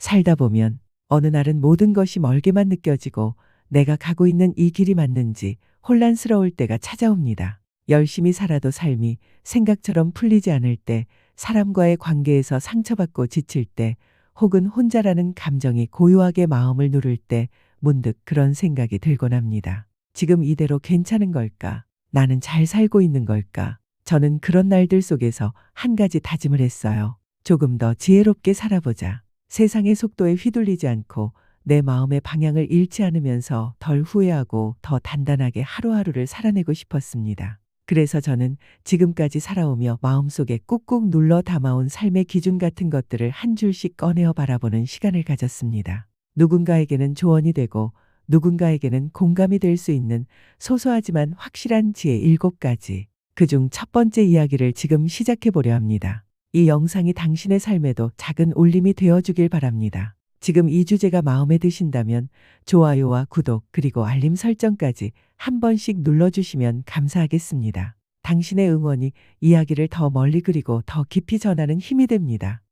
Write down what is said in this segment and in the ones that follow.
살다 보면 어느 날은 모든 것이 멀게만 느껴지고 내가 가고 있는 이 길이 맞는지 혼란스러울 때가 찾아옵니다. 열심히 살아도 삶이 생각처럼 풀리지 않을 때, 사람과의 관계에서 상처받고 지칠 때, 혹은 혼자라는 감정이 고요하게 마음을 누를 때 문득 그런 생각이 들곤 합니다. 지금 이대로 괜찮은 걸까? 나는 잘 살고 있는 걸까? 저는 그런 날들 속에서 한 가지 다짐을 했어요. 조금 더 지혜롭게 살아보자. 세상의 속도에 휘둘리지 않고 내 마음의 방향을 잃지 않으면서 덜 후회하고 더 단단하게 하루하루를 살아내고 싶었습니다. 그래서 저는 지금까지 살아오며 마음속에 꾹꾹 눌러 담아온 삶의 기준 같은 것들을 한 줄씩 꺼내어 바라보는 시간을 가졌습니다. 누군가에게는 조언이 되고 누군가에게는 공감이 될 수 있는 소소하지만 확실한 지혜 7가지. 그중 첫 번째 이야기를 지금 시작해 보려 합니다. 이 영상이 당신의 삶에도 작은 울림이 되어주길 바랍니다. 지금 이 주제가 마음에 드신다면 좋아요와 구독 그리고 알림 설정까지 한 번씩 눌러주시면 감사하겠습니다. 당신의 응원이 이야기를 더 멀리 그리고 더 깊이 전하는 힘이 됩니다.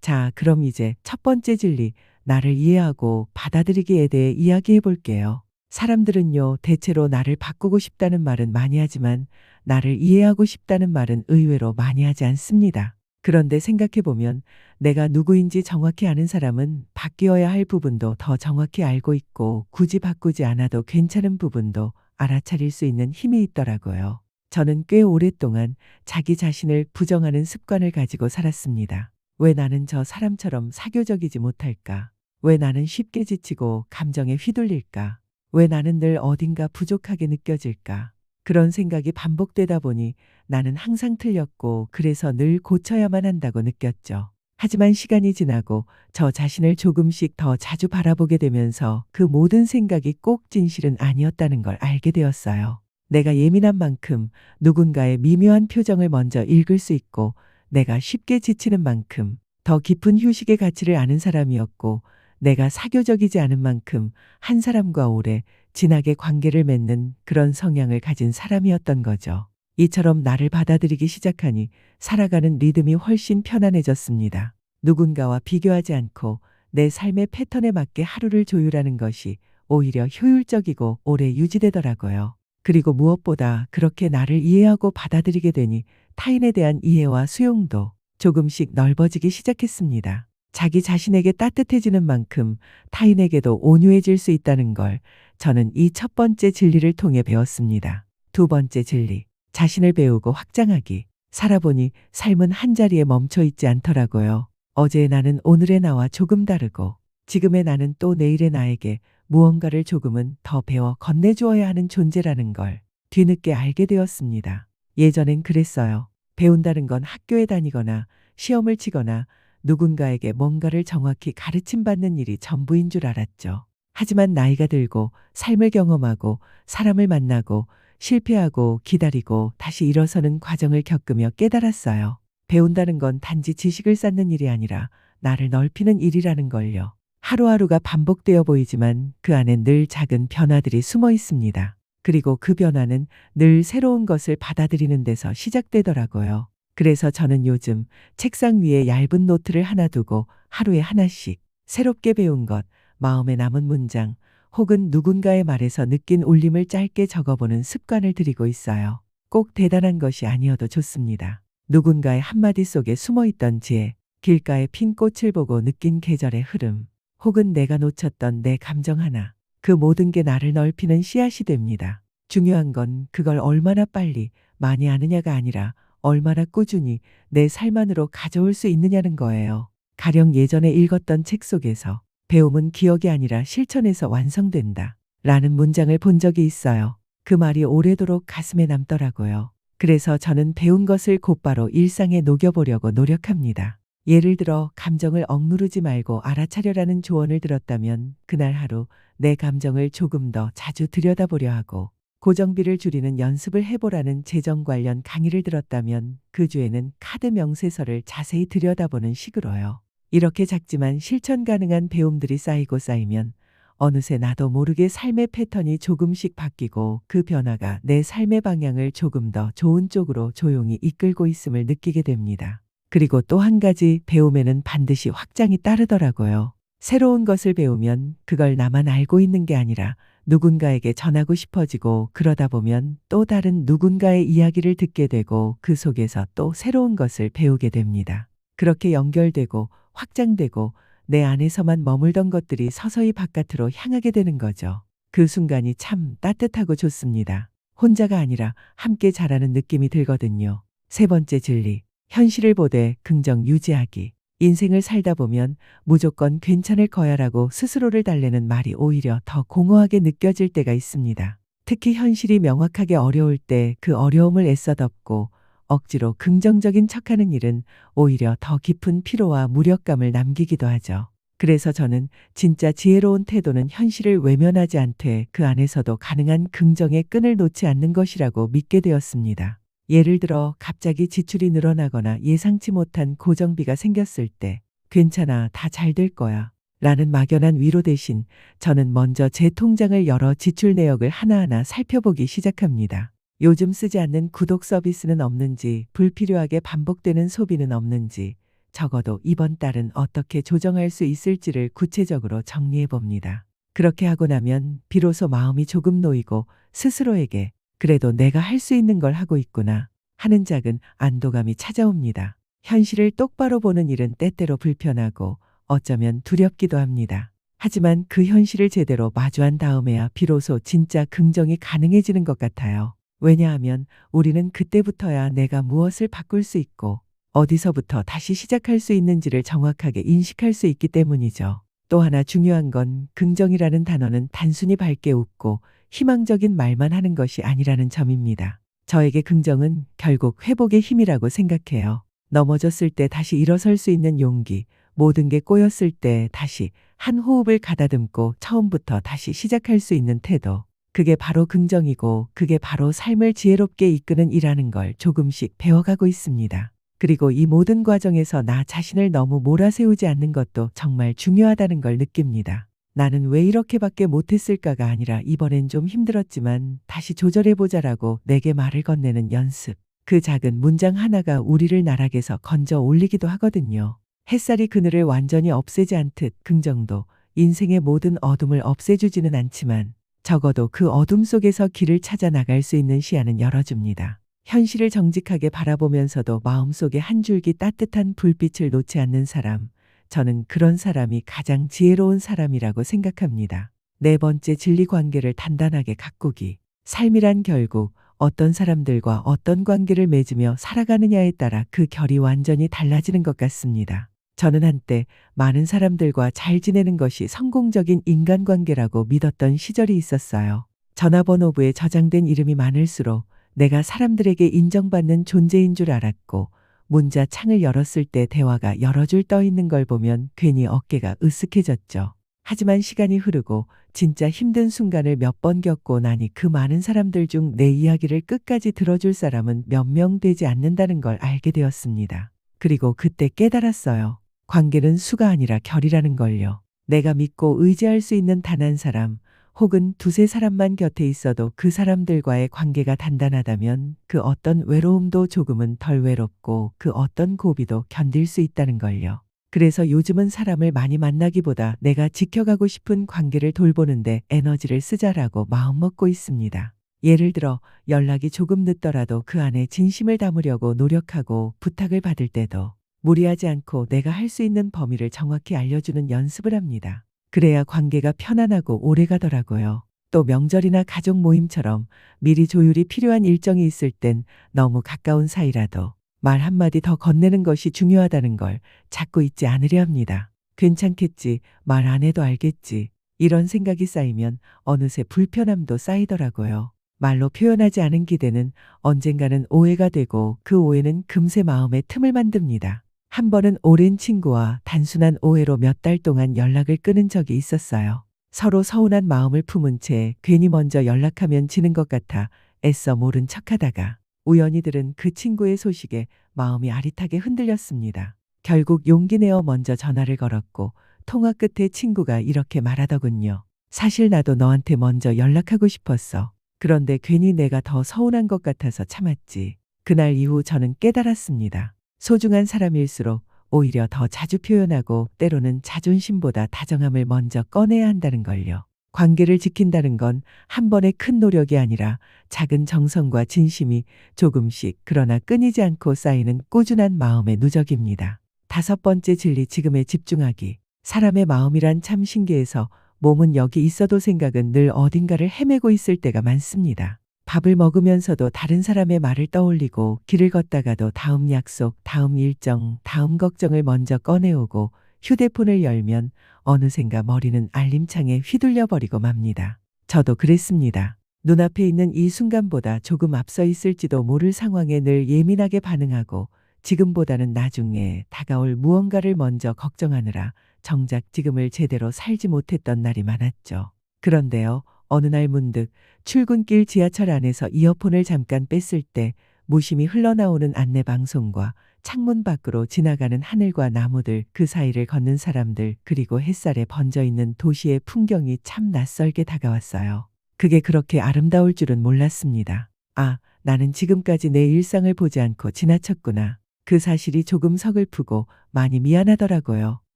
자, 그럼 이제 첫 번째 진리, 나를 이해하고 받아들이기에 대해 이야기해 볼게요. 사람들은요, 대체로 나를 바꾸고 싶다는 말은 많이 하지만 나를 이해하고 싶다는 말은 의외로 많이 하지 않습니다. 그런데 생각해 보면 내가 누구인지 정확히 아는 사람은 바뀌어야 할 부분도 더 정확히 알고 있고 굳이 바꾸지 않아도 괜찮은 부분도 알아차릴 수 있는 힘이 있더라고요. 저는 꽤 오랫동안 자기 자신을 부정하는 습관을 가지고 살았습니다. 왜 나는 저 사람처럼 사교적이지 못할까? 왜 나는 쉽게 지치고 감정에 휘둘릴까? 왜 나는 늘 어딘가 부족하게 느껴질까? 그런 생각이 반복되다 보니 나는 항상 틀렸고 그래서 늘 고쳐야만 한다고 느꼈죠. 하지만 시간이 지나고 저 자신을 조금씩 더 자주 바라보게 되면서 그 모든 생각이 꼭 진실은 아니었다는 걸 알게 되었어요. 내가 예민한 만큼 누군가의 미묘한 표정을 먼저 읽을 수 있고 내가 쉽게 지치는 만큼 더 깊은 휴식의 가치를 아는 사람이었고 내가 사교적이지 않은 만큼 한 사람과 오래 진하게 관계를 맺는 그런 성향을 가진 사람이었던 거죠. 이처럼 나를 받아들이기 시작하니 살아가는 리듬이 훨씬 편안해졌습니다. 누군가와 비교하지 않고 내 삶의 패턴에 맞게 하루를 조율하는 것이 오히려 효율적이고 오래 유지되더라고요. 그리고 무엇보다 그렇게 나를 이해하고 받아들이게 되니 타인에 대한 이해와 수용도 조금씩 넓어지기 시작했습니다. 자기 자신에게 따뜻해지는 만큼 타인에게도 온유해질 수 있다는 걸 저는 이 첫 번째 진리를 통해 배웠습니다. 두 번째 진리, 자신을 배우고 확장하기. 살아보니 삶은 한자리에 멈춰 있지 않더라고요. 어제의 나는 오늘의 나와 조금 다르고 지금의 나는 또 내일의 나에게 무언가를 조금은 더 배워 건네주어야 하는 존재라는 걸 뒤늦게 알게 되었습니다. 예전엔 그랬어요. 배운다는 건 학교에 다니거나 시험을 치거나 누군가에게 뭔가를 정확히 가르침받는 일이 전부인 줄 알았죠. 하지만 나이가 들고 삶을 경험하고 사람을 만나고 실패하고 기다리고 다시 일어서는 과정을 겪으며 깨달았어요. 배운다는 건 단지 지식을 쌓는 일이 아니라 나를 넓히는 일이라는 걸요. 하루하루가 반복되어 보이지만 그 안엔 늘 작은 변화들이 숨어 있습니다. 그리고 그 변화는 늘 새로운 것을 받아들이는 데서 시작되더라고요. 그래서 저는 요즘 책상 위에 얇은 노트를 하나 두고 하루에 하나씩 새롭게 배운 것, 마음에 남은 문장, 혹은 누군가의 말에서 느낀 울림을 짧게 적어보는 습관을 들이고 있어요. 꼭 대단한 것이 아니어도 좋습니다. 누군가의 한마디 속에 숨어있던 지혜, 길가에 핀 꽃을 보고 느낀 계절의 흐름, 혹은 내가 놓쳤던 내 감정 하나, 그 모든 게 나를 넓히는 씨앗이 됩니다. 중요한 건 그걸 얼마나 빨리 많이 아느냐가 아니라 얼마나 꾸준히 내 삶 안으로 가져올 수 있느냐는 거예요. 가령 예전에 읽었던 책 속에서 배움은 기억이 아니라 실천에서 완성된다 라는 문장을 본 적이 있어요. 그 말이 오래도록 가슴에 남더라고요. 그래서 저는 배운 것을 곧바로 일상에 녹여보려고 노력합니다. 예를 들어 감정을 억누르지 말고 알아차려라는 조언을 들었다면 그날 하루 내 감정을 조금 더 자주 들여다보려 하고, 고정비를 줄이는 연습을 해보라는 재정 관련 강의를 들었다면 그 주에는 카드 명세서를 자세히 들여다보는 식으로요. 이렇게 작지만 실천 가능한 배움들이 쌓이고 쌓이면 어느새 나도 모르게 삶의 패턴이 조금씩 바뀌고 그 변화가 내 삶의 방향을 조금 더 좋은 쪽으로 조용히 이끌고 있음을 느끼게 됩니다. 그리고 또 한 가지, 배움에는 반드시 확장이 따르더라고요. 새로운 것을 배우면 그걸 나만 알고 있는 게 아니라 누군가에게 전하고 싶어지고, 그러다 보면 또 다른 누군가의 이야기를 듣게 되고 그 속에서 또 새로운 것을 배우게 됩니다. 그렇게 연결되고 확장되고 내 안에서만 머물던 것들이 서서히 바깥으로 향하게 되는 거죠. 그 순간이 참 따뜻하고 좋습니다. 혼자가 아니라 함께 자라는 느낌이 들거든요. 세 번째 진리, 현실을 보되 긍정 유지하기. 인생을 살다 보면 무조건 괜찮을 거야라고 스스로를 달래는 말이 오히려 더 공허하게 느껴질 때가 있습니다. 특히 현실이 명확하게 어려울 때 그 어려움을 애써 덮고 억지로 긍정적인 척하는 일은 오히려 더 깊은 피로와 무력감을 남기기도 하죠. 그래서 저는 진짜 지혜로운 태도는 현실을 외면하지 않되 그 안에서도 가능한 긍정의 끈을 놓지 않는 것이라고 믿게 되었습니다. 예를 들어 갑자기 지출이 늘어나거나 예상치 못한 고정비가 생겼을 때 괜찮아, 다 잘 될 거야 라는 막연한 위로 대신 저는 먼저 제 통장을 열어 지출 내역을 하나하나 살펴보기 시작합니다. 요즘 쓰지 않는 구독 서비스는 없는지, 불필요하게 반복되는 소비는 없는지, 적어도 이번 달은 어떻게 조정할 수 있을지를 구체적으로 정리해 봅니다. 그렇게 하고 나면 비로소 마음이 조금 놓이고 스스로에게 그래도 내가 할 수 있는 걸 하고 있구나 하는 작은 안도감이 찾아옵니다. 현실을 똑바로 보는 일은 때때로 불편하고 어쩌면 두렵기도 합니다. 하지만 그 현실을 제대로 마주한 다음에야 비로소 진짜 긍정이 가능해지는 것 같아요. 왜냐하면 우리는 그때부터야 내가 무엇을 바꿀 수 있고 어디서부터 다시 시작할 수 있는지를 정확하게 인식할 수 있기 때문이죠. 또 하나 중요한 건 긍정이라는 단어는 단순히 밝게 웃고 희망적인 말만 하는 것이 아니라는 점입니다. 저에게 긍정은 결국 회복의 힘이라고 생각해요. 넘어졌을 때 다시 일어설 수 있는 용기, 모든 게 꼬였을 때 다시 한 호흡을 가다듬고 처음부터 다시 시작할 수 있는 태도. 그게 바로 긍정이고 그게 바로 삶을 지혜롭게 이끄는 일하는 걸 조금씩 배워가고 있습니다. 그리고 이 모든 과정에서 나 자신을 너무 몰아세우지 않는 것도 정말 중요하다는 걸 느낍니다. 나는 왜 이렇게밖에 못했을까가 아니라 이번엔 좀 힘들었지만 다시 조절해보자라고 내게 말을 건네는 연습. 그 작은 문장 하나가 우리를 나락에서 건져 올리기도 하거든요. 햇살이 그늘을 완전히 없애지 않듯 긍정도 인생의 모든 어둠을 없애주지는 않지만 적어도 그 어둠 속에서 길을 찾아 나갈 수 있는 시야는 열어줍니다. 현실을 정직하게 바라보면서도 마음속에 한 줄기 따뜻한 불빛을 놓지 않는 사람, 저는 그런 사람이 가장 지혜로운 사람이라고 생각합니다. 네 번째 진리, 관계를 단단하게 가꾸기. 삶이란 결국 어떤 사람들과 어떤 관계를 맺으며 살아가느냐에 따라 그 결이 완전히 달라지는 것 같습니다. 저는 한때 많은 사람들과 잘 지내는 것이 성공적인 인간관계라고 믿었던 시절이 있었어요. 전화번호부에 저장된 이름이 많을수록 내가 사람들에게 인정받는 존재인 줄 알았고, 문자 창을 열었을 때 대화가 여러 줄 떠 있는 걸 보면 괜히 어깨가 으쓱해졌죠. 하지만 시간이 흐르고 진짜 힘든 순간을 몇 번 겪고 나니 그 많은 사람들 중 내 이야기를 끝까지 들어줄 사람은 몇 명 되지 않는다는 걸 알게 되었습니다. 그리고 그때 깨달았어요. 관계는 수가 아니라 결이라는 걸요. 내가 믿고 의지할 수 있는 단 한 사람, 혹은 두세 사람만 곁에 있어도 그 사람들과의 관계가 단단하다면 그 어떤 외로움도 조금은 덜 외롭고 그 어떤 고비도 견딜 수 있다는 걸요. 그래서 요즘은 사람을 많이 만나기보다 내가 지켜가고 싶은 관계를 돌보는데 에너지를 쓰자라고 마음먹고 있습니다. 예를 들어 연락이 조금 늦더라도 그 안에 진심을 담으려고 노력하고, 부탁을 받을 때도 무리하지 않고 내가 할 수 있는 범위를 정확히 알려주는 연습을 합니다. 그래야 관계가 편안하고 오래가더라고요. 또 명절이나 가족 모임처럼 미리 조율이 필요한 일정이 있을 땐 너무 가까운 사이라도 말 한마디 더 건네는 것이 중요하다는 걸 자꾸 잊지 않으려 합니다. 괜찮겠지, 말 안 해도 알겠지, 이런 생각이 쌓이면 어느새 불편함도 쌓이더라고요. 말로 표현하지 않은 기대는 언젠가는 오해가 되고 그 오해는 금세 마음에 틈을 만듭니다. 한 번은 오랜 친구와 단순한 오해로 몇 달 동안 연락을 끊은 적이 있었어요. 서로 서운한 마음을 품은 채 괜히 먼저 연락하면 지는 것 같아 애써 모른 척하다가 우연히 들은 그 친구의 소식에 마음이 아릿하게 흔들렸습니다. 결국 용기 내어 먼저 전화를 걸었고, 통화 끝에 친구가 이렇게 말하더군요. 사실 나도 너한테 먼저 연락하고 싶었어. 그런데 괜히 내가 더 서운한 것 같아서 참았지. 그날 이후 저는 깨달았습니다. 소중한 사람일수록 오히려 더 자주 표현하고 때로는 자존심보다 다정함을 먼저 꺼내야 한다는 걸요. 관계를 지킨다는 건 한 번의 큰 노력이 아니라 작은 정성과 진심이 조금씩 그러나 끊이지 않고 쌓이는 꾸준한 마음의 누적입니다. 다섯 번째 진리 지금에 집중하기. 사람의 마음이란 참 신기해서 몸은 여기 있어도 생각은 늘 어딘가를 헤매고 있을 때가 많습니다. 밥을 먹으면서도 다른 사람의 말을 떠올리고 길을 걷다가도 다음 약속, 다음 일정, 다음 걱정을 먼저 꺼내오고 휴대폰을 열면 어느샌가 머리는 알림창에 휘둘려 버리고 맙니다. 저도 그랬습니다. 눈앞에 있는 이 순간보다 조금 앞서 있을지도 모를 상황에 늘 예민하게 반응하고 지금보다는 나중에 다가올 무언가를 먼저 걱정하느라 정작 지금을 제대로 살지 못했던 날이 많았죠. 그런데요, 어느 날 문득 출근길 지하철 안에서 이어폰을 잠깐 뺐을 때 무심히 흘러나오는 안내 방송과 창문 밖으로 지나가는 하늘과 나무들, 그 사이를 걷는 사람들, 그리고 햇살에 번져 있는 도시의 풍경이 참 낯설게 다가왔어요. 그게 그렇게 아름다울 줄은 몰랐습니다. 아, 나는 지금까지 내 일상을 보지 않고 지나쳤구나. 그 사실이 조금 서글프고 많이 미안하더라고요.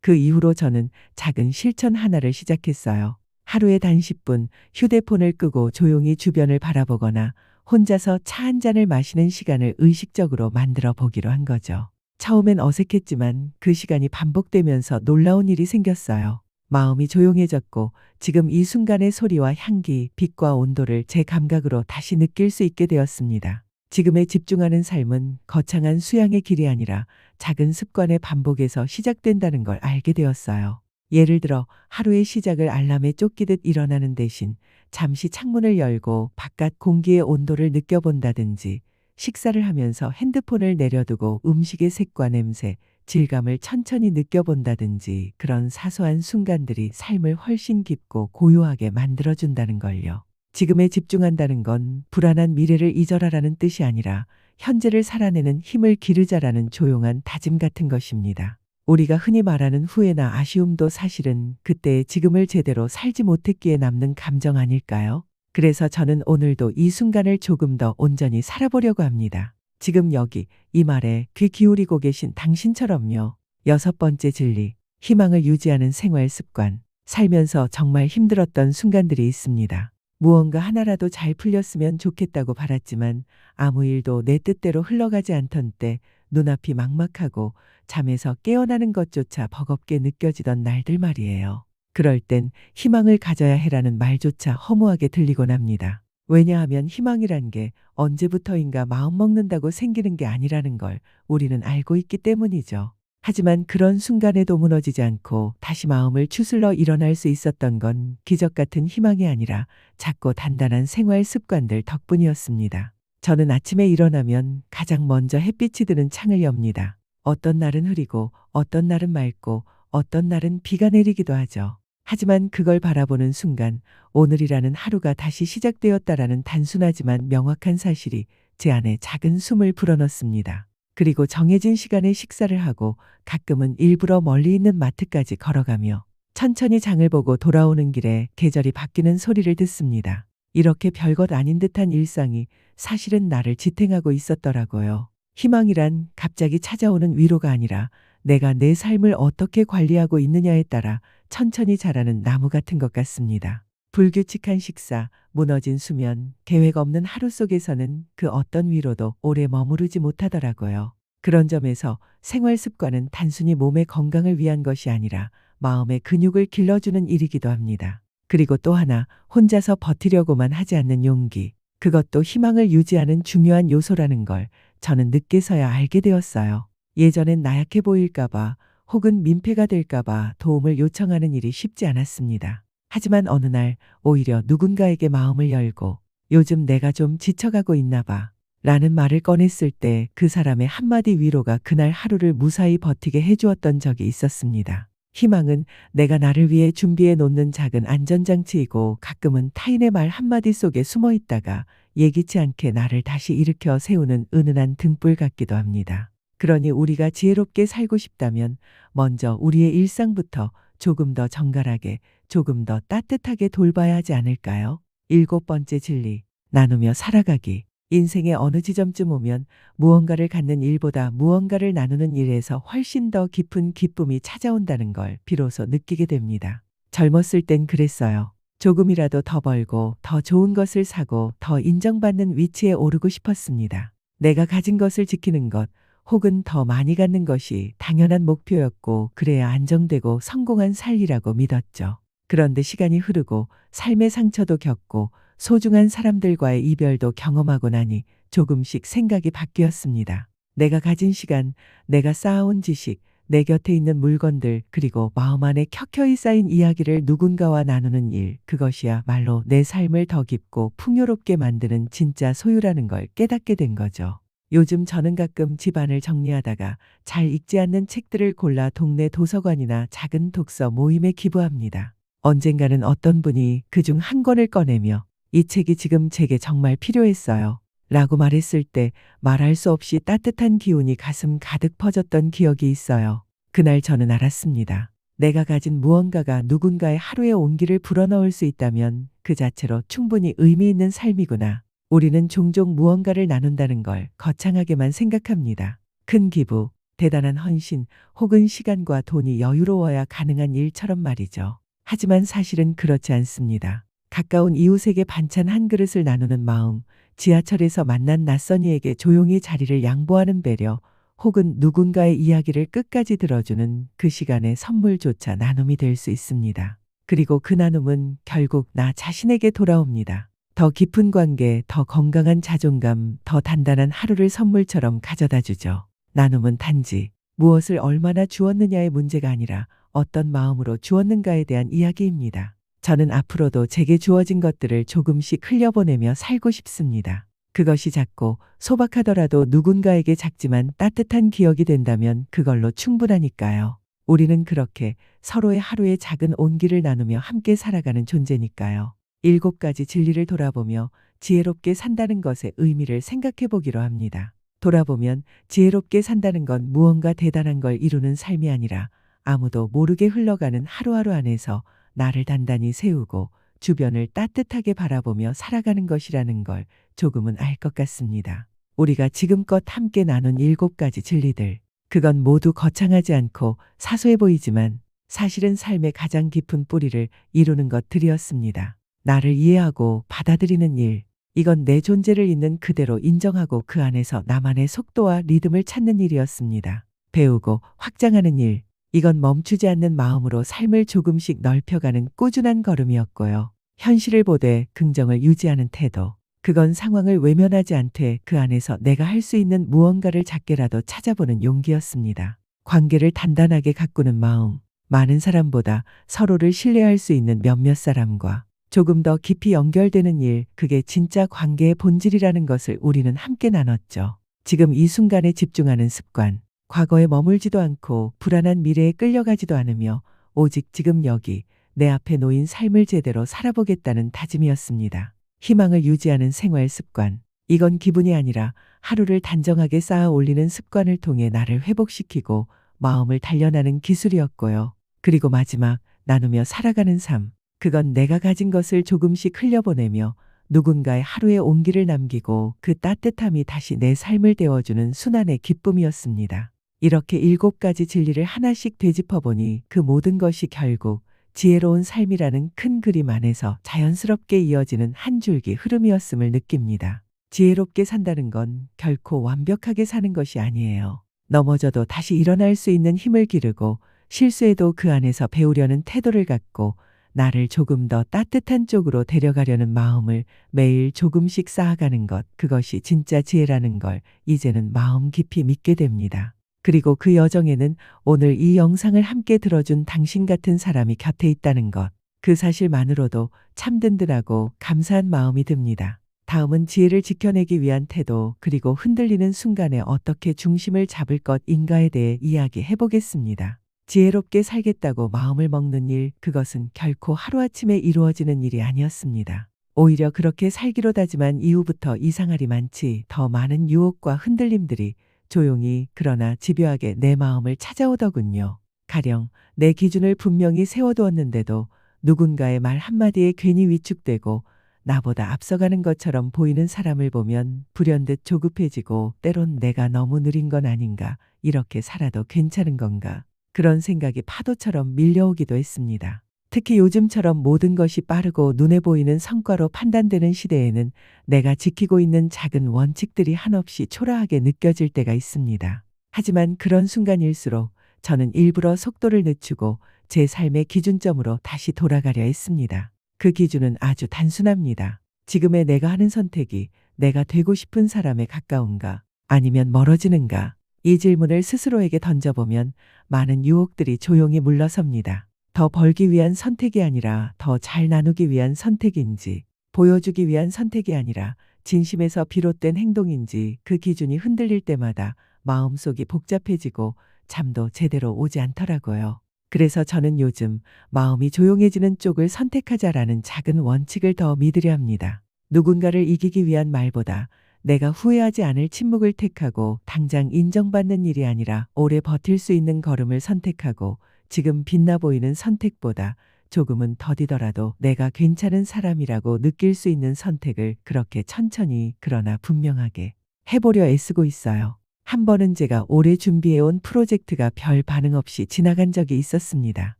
그 이후로 저는 작은 실천 하나를 시작했어요. 하루에 단 10분 휴대폰을 끄고 조용히 주변을 바라보거나 혼자서 차 한 잔을 마시는 시간을 의식적으로 만들어 보기로 한 거죠. 처음엔 어색했지만 그 시간이 반복되면서 놀라운 일이 생겼어요. 마음이 조용해졌고 지금 이 순간의 소리와 향기, 빛과 온도를 제 감각으로 다시 느낄 수 있게 되었습니다. 지금에 집중하는 삶은 거창한 수양의 길이 아니라 작은 습관의 반복에서 시작된다는 걸 알게 되었어요. 예를 들어 하루의 시작을 알람에 쫓기듯 일어나는 대신 잠시 창문을 열고 바깥 공기의 온도를 느껴본다든지, 식사를 하면서 핸드폰을 내려두고 음식의 색과 냄새, 질감을 천천히 느껴본다든지, 그런 사소한 순간들이 삶을 훨씬 깊고 고요하게 만들어준다는 걸요. 지금에 집중한다는 건 불안한 미래를 잊어라라는 뜻이 아니라 현재를 살아내는 힘을 기르자라는 조용한 다짐 같은 것입니다. 우리가 흔히 말하는 후회나 아쉬움도 사실은 그때의 지금을 제대로 살지 못했기에 남는 감정 아닐까요? 그래서 저는 오늘도 이 순간을 조금 더 온전히 살아보려고 합니다. 지금 여기 이 말에 귀 기울이고 계신 당신처럼요. 여섯 번째 진리, 희망을 유지하는 생활 습관. 살면서 정말 힘들었던 순간들이 있습니다. 무언가 하나라도 잘 풀렸으면 좋겠다고 바랐지만 아무 일도 내 뜻대로 흘러가지 않던 때, 눈앞이 막막하고 잠에서 깨어나는 것조차 버겁게 느껴지던 날들 말이에요. 그럴 땐 희망을 가져야 해라는 말조차 허무하게 들리곤 합니다. 왜냐하면 희망이란 게 언제부터인가 마음 먹는다고 생기는 게 아니라는 걸 우리는 알고 있기 때문이죠. 하지만 그런 순간에도 무너지지 않고 다시 마음을 추슬러 일어날 수 있었던 건 기적 같은 희망이 아니라 작고 단단한 생활 습관들 덕분이었습니다. 저는 아침에 일어나면 가장 먼저 햇빛이 드는 창을 엽니다. 어떤 날은 흐리고 어떤 날은 맑고 어떤 날은 비가 내리기도 하죠. 하지만 그걸 바라보는 순간 오늘이라는 하루가 다시 시작되었다라는 단순하지만 명확한 사실이 제 안에 작은 숨을 불어넣습니다. 그리고 정해진 시간에 식사를 하고 가끔은 일부러 멀리 있는 마트까지 걸어가며 천천히 장을 보고 돌아오는 길에 계절이 바뀌는 소리를 듣습니다. 이렇게 별것 아닌 듯한 일상이 사실은 나를 지탱하고 있었더라고요. 희망이란 갑자기 찾아오는 위로가 아니라 내가 내 삶을 어떻게 관리하고 있느냐에 따라 천천히 자라는 나무 같은 것 같습니다. 불규칙한 식사, 무너진 수면, 계획 없는 하루 속에서는 그 어떤 위로도 오래 머무르지 못하더라고요. 그런 점에서 생활 습관은 단순히 몸의 건강을 위한 것이 아니라 마음의 근육을 길러주는 일이기도 합니다. 그리고 또 하나, 혼자서 버티려고만 하지 않는 용기. 그것도 희망을 유지하는 중요한 요소라는 걸 저는 늦게서야 알게 되었어요. 예전엔 나약해 보일까봐 혹은 민폐가 될까봐 도움을 요청하는 일이 쉽지 않았습니다. 하지만 어느 날 오히려 누군가에게 마음을 열고 요즘 내가 좀 지쳐가고 있나 봐 라는 말을 꺼냈을 때 그 사람의 한마디 위로가 그날 하루를 무사히 버티게 해주었던 적이 있었습니다. 희망은 내가 나를 위해 준비해 놓는 작은 안전장치이고 가끔은 타인의 말 한마디 속에 숨어 있다가 예기치 않게 나를 다시 일으켜 세우는 은은한 등불 같기도 합니다. 그러니 우리가 지혜롭게 살고 싶다면 먼저 우리의 일상부터 조금 더 정갈하게, 조금 더 따뜻하게 돌봐야 하지 않을까요? 일곱 번째 진리, 나누며 살아가기. 인생의 어느 지점쯤 오면 무언가를 갖는 일보다 무언가를 나누는 일에서 훨씬 더 깊은 기쁨이 찾아온다는 걸 비로소 느끼게 됩니다. 젊었을 땐 그랬어요. 조금이라도 더 벌고 더 좋은 것을 사고 더 인정받는 위치에 오르고 싶었습니다. 내가 가진 것을 지키는 것 혹은 더 많이 갖는 것이 당연한 목표였고 그래야 안정되고 성공한 삶이라고 믿었죠. 그런데 시간이 흐르고 삶의 상처도 겪고 소중한 사람들과의 이별도 경험하고 나니 조금씩 생각이 바뀌었습니다. 내가 가진 시간, 내가 쌓아온 지식, 내 곁에 있는 물건들, 그리고 마음 안에 켜켜이 쌓인 이야기를 누군가와 나누는 일, 그것이야말로 내 삶을 더 깊고 풍요롭게 만드는 진짜 소유라는 걸 깨닫게 된 거죠. 요즘 저는 가끔 집안을 정리하다가 잘 읽지 않는 책들을 골라 동네 도서관이나 작은 독서 모임에 기부합니다. 언젠가는 어떤 분이 그중 한 권을 꺼내며 이 책이 지금 제게 정말 필요했어요. 라고 말했을 때 말할 수 없이 따뜻한 기운이 가슴 가득 퍼졌던 기억이 있어요. 그날 저는 알았습니다. 내가 가진 무언가가 누군가의 하루의 온기를 불어넣을 수 있다면 그 자체로 충분히 의미 있는 삶이구나. 우리는 종종 무언가를 나눈다는 걸 거창하게만 생각합니다. 큰 기부, 대단한 헌신, 혹은 시간과 돈이 여유로워야 가능한 일처럼 말이죠. 하지만 사실은 그렇지 않습니다. 가까운 이웃에게 반찬 한 그릇을 나누는 마음, 지하철에서 만난 낯선 이에게 조용히 자리를 양보하는 배려, 혹은 누군가의 이야기를 끝까지 들어주는 그 시간의 선물조차 나눔이 될 수 있습니다. 그리고 그 나눔은 결국 나 자신에게 돌아옵니다. 더 깊은 관계, 더 건강한 자존감, 더 단단한 하루를 선물처럼 가져다 주죠. 나눔은 단지 무엇을 얼마나 주었느냐의 문제가 아니라 어떤 마음으로 주었는가에 대한 이야기입니다. 저는 앞으로도 제게 주어진 것들을 조금씩 흘려보내며 살고 싶습니다. 그것이 작고 소박하더라도 누군가에게 작지만 따뜻한 기억이 된다면 그걸로 충분하니까요. 우리는 그렇게 서로의 하루의 작은 온기를 나누며 함께 살아가는 존재니까요. 7가지 진리를 돌아보며 지혜롭게 산다는 것의 의미를 생각해 보기로 합니다. 돌아보면 지혜롭게 산다는 건 무언가 대단한 걸 이루는 삶이 아니라 아무도 모르게 흘러가는 하루하루 안에서 나를 단단히 세우고 주변을 따뜻하게 바라보며 살아가는 것이라는 걸 조금은 알 것 같습니다. 우리가 지금껏 함께 나눈 7가지 진리들, 그건 모두 거창하지 않고 사소해 보이지만 사실은 삶의 가장 깊은 뿌리를 이루는 것들이었습니다. 나를 이해하고 받아들이는 일, 이건 내 존재를 있는 그대로 인정하고 그 안에서 나만의 속도와 리듬을 찾는 일이었습니다. 배우고 확장하는 일, 이건 멈추지 않는 마음으로 삶을 조금씩 넓혀가는 꾸준한 걸음이었고요. 현실을 보되 긍정을 유지하는 태도, 그건 상황을 외면하지 않되 그 안에서 내가 할 수 있는 무언가를 작게라도 찾아보는 용기였습니다. 관계를 단단하게 가꾸는 마음, 많은 사람보다 서로를 신뢰할 수 있는 몇몇 사람과 조금 더 깊이 연결되는 일, 그게 진짜 관계의 본질이라는 것을 우리는 함께 나눴죠. 지금 이 순간에 집중하는 습관, 과거에 머물지도 않고 불안한 미래에 끌려가지도 않으며 오직 지금 여기 내 앞에 놓인 삶을 제대로 살아보겠다는 다짐이었습니다. 희망을 유지하는 생활 습관, 이건 기분이 아니라 하루를 단정하게 쌓아 올리는 습관을 통해 나를 회복시키고 마음을 단련하는 기술이었고요. 그리고 마지막, 나누며 살아가는 삶, 그건 내가 가진 것을 조금씩 흘려보내며 누군가의 하루의 온기를 남기고 그 따뜻함이 다시 내 삶을 데워주는 순환의 기쁨이었습니다. 이렇게 7가지 진리를 하나씩 되짚어보니 그 모든 것이 결국 지혜로운 삶이라는 큰 그림 안에서 자연스럽게 이어지는 한 줄기 흐름이었음을 느낍니다. 지혜롭게 산다는 건 결코 완벽하게 사는 것이 아니에요. 넘어져도 다시 일어날 수 있는 힘을 기르고 실수해도 그 안에서 배우려는 태도를 갖고 나를 조금 더 따뜻한 쪽으로 데려가려는 마음을 매일 조금씩 쌓아가는 것, 그것이 진짜 지혜라는 걸 이제는 마음 깊이 믿게 됩니다. 그리고 그 여정에는 오늘 이 영상을 함께 들어준 당신 같은 사람이 곁에 있다는 것, 그 사실만으로도 참 든든하고 감사한 마음이 듭니다. 다음은 지혜를 지켜내기 위한 태도, 그리고 흔들리는 순간에 어떻게 중심을 잡을 것인가에 대해 이야기해 보겠습니다. 지혜롭게 살겠다고 마음을 먹는 일, 그것은 결코 하루아침에 이루어지는 일이 아니었습니다. 오히려 그렇게 살기로 다짐한 이후부터 이상하리 많지 더 많은 유혹과 흔들림들이 조용히 그러나 집요하게 내 마음을 찾아오더군요. 가령 내 기준을 분명히 세워두었는데도 누군가의 말 한마디에 괜히 위축되고 나보다 앞서가는 것처럼 보이는 사람을 보면 불현듯 조급해지고 때론 내가 너무 느린 건 아닌가, 이렇게 살아도 괜찮은 건가, 그런 생각이 파도처럼 밀려오기도 했습니다. 특히 요즘처럼 모든 것이 빠르고 눈에 보이는 성과로 판단되는 시대에는 내가 지키고 있는 작은 원칙들이 한없이 초라하게 느껴질 때가 있습니다. 하지만 그런 순간일수록 저는 일부러 속도를 늦추고 제 삶의 기준점으로 다시 돌아가려 했습니다. 그 기준은 아주 단순합니다. 지금의 내가 하는 선택이 내가 되고 싶은 사람에 가까운가, 아니면 멀어지는가? 이 질문을 스스로에게 던져보면 많은 유혹들이 조용히 물러섭니다. 더 벌기 위한 선택이 아니라 더 잘 나누기 위한 선택인지, 보여주기 위한 선택이 아니라 진심에서 비롯된 행동인지, 그 기준이 흔들릴 때마다 마음속이 복잡해지고 잠도 제대로 오지 않더라고요. 그래서 저는 요즘 마음이 조용해지는 쪽을 선택하자라는 작은 원칙을 더 믿으려 합니다. 누군가를 이기기 위한 말보다 내가 후회하지 않을 침묵을 택하고, 당장 인정받는 일이 아니라 오래 버틸 수 있는 걸음을 선택하고, 지금 빛나 보이는 선택보다 조금은 더디더라도 내가 괜찮은 사람이라고 느낄 수 있는 선택을 그렇게 천천히 그러나 분명하게 해보려 애쓰고 있어요. 한 번은 제가 오래 준비해온 프로젝트가 별 반응 없이 지나간 적이 있었습니다.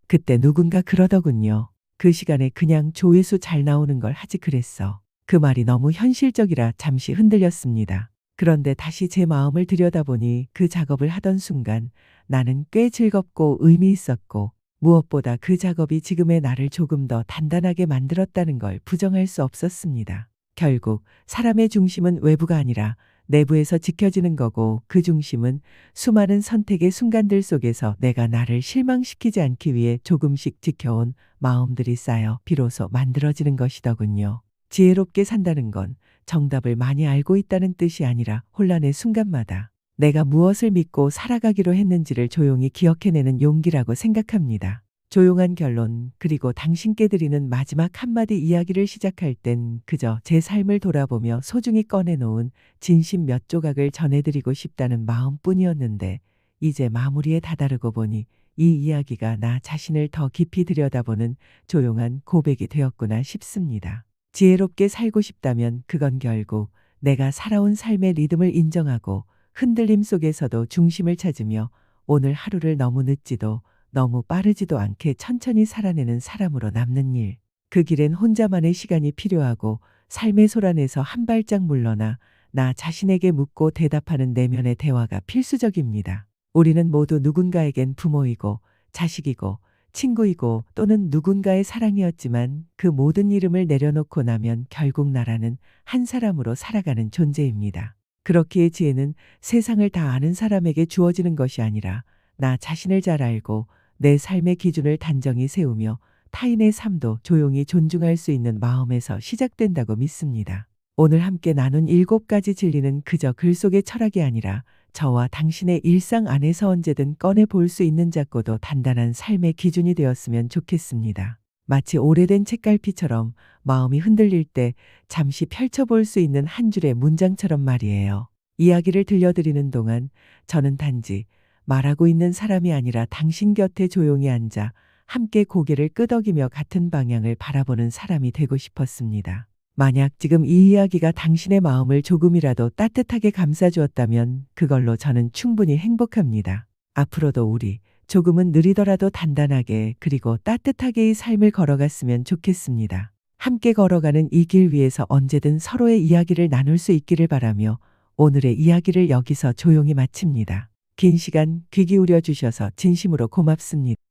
그때 누군가 그러더군요. 그 시간에 그냥 조회수 잘 나오는 걸 하지 그랬어. 그 말이 너무 현실적이라 잠시 흔들렸습니다. 그런데 다시 제 마음을 들여다보니 그 작업을 하던 순간 나는 꽤 즐겁고 의미 있었고, 무엇보다 그 작업이 지금의 나를 조금 더 단단하게 만들었다는 걸 부정할 수 없었습니다. 결국 사람의 중심은 외부가 아니라 내부에서 지켜지는 거고, 그 중심은 수많은 선택의 순간들 속에서 내가 나를 실망시키지 않기 위해 조금씩 지켜온 마음들이 쌓여 비로소 만들어지는 것이더군요. 지혜롭게 산다는 건 정답을 많이 알고 있다는 뜻이 아니라 혼란의 순간마다 내가 무엇을 믿고 살아가기로 했는지를 조용히 기억해내는 용기라고 생각합니다. 조용한 결론, 그리고 당신께 드리는 마지막 한마디 이야기를 시작할 땐 그저 제 삶을 돌아보며 소중히 꺼내놓은 진심 몇 조각을 전해드리고 싶다는 마음뿐이었는데, 이제 마무리에 다다르고 보니 이 이야기가 나 자신을 더 깊이 들여다보는 조용한 고백이 되었구나 싶습니다. 지혜롭게 살고 싶다면 그건 결국 내가 살아온 삶의 리듬을 인정하고, 흔들림 속에서도 중심을 찾으며 오늘 하루를 너무 늦지도 너무 빠르지도 않게 천천히 살아내는 사람으로 남는 일. 그 길엔 혼자만의 시간이 필요하고, 삶의 소란에서 한 발짝 물러나 나 자신에게 묻고 대답하는 내면의 대화가 필수적입니다. 우리는 모두 누군가에겐 부모이고 자식이고 친구이고 또는 누군가의 사랑이었지만, 그 모든 이름을 내려놓고 나면 결국 나라는 한 사람으로 살아가는 존재입니다. 그렇기에 지혜는 세상을 다 아는 사람에게 주어지는 것이 아니라 나 자신을 잘 알고 내 삶의 기준을 단정히 세우며 타인의 삶도 조용히 존중할 수 있는 마음에서 시작된다고 믿습니다. 오늘 함께 나눈 7가지 진리는 그저 글 속의 철학이 아니라 저와 당신의 일상 안에서 언제든 꺼내 볼 수 있는 작고도 단단한 삶의 기준이 되었으면 좋겠습니다. 마치 오래된 책갈피처럼 마음이 흔들릴 때 잠시 펼쳐볼 수 있는 한 줄의 문장처럼 말이에요. 이야기를 들려드리는 동안 저는 단지 말하고 있는 사람이 아니라 당신 곁에 조용히 앉아 함께 고개를 끄덕이며 같은 방향을 바라보는 사람이 되고 싶었습니다. 만약 지금 이 이야기가 당신의 마음을 조금이라도 따뜻하게 감싸주었다면 그걸로 저는 충분히 행복합니다. 앞으로도 우리 조금은 느리더라도 단단하게 그리고 따뜻하게 이 삶을 걸어갔으면 좋겠습니다. 함께 걸어가는 이 길 위에서 언제든 서로의 이야기를 나눌 수 있기를 바라며 오늘의 이야기를 여기서 조용히 마칩니다. 긴 시간 귀 기울여 주셔서 진심으로 고맙습니다.